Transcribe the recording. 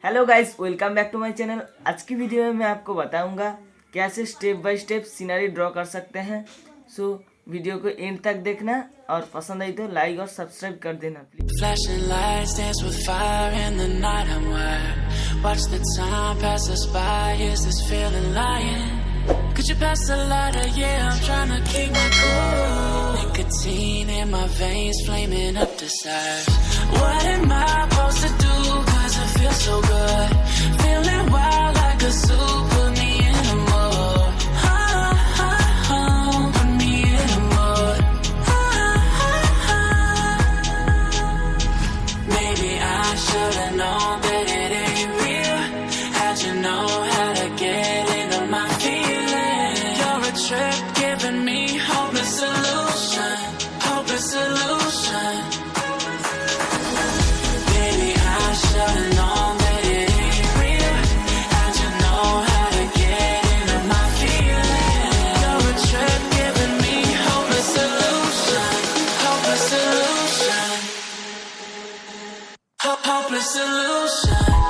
Hello guys, welcome back to my channel. आज की video में मैं आपको बताऊंगा कैसे step by step scenery draw कर सकते हैं। सो वीडियो को एंड तक देखना और पसंद आई तो लाइक और सब्सक्राइब कर देना please. Flashing lights dance with fire in the night. I'm wired. Watch the time pass us by. Is this feeling lying? Could you pass the lighter? Yeah, I'm trying to keep my cool. Nicotine in my veins, flaming up desires. What am I supposed to do? 'Cause it feels so good. Feeling wild like a zoo. Put me in a mood. Put me in a mood. Maybe I should've known that it ain't real. How'd you know how to get into my feelings? You're a trip giving me hopeless solution. Hopeless solution. Maybe I should've known that it ain't real. How'd you know how to get into my feelings? You're a trip giving me hopeless solution. Hopeless solution. Hopeless solution.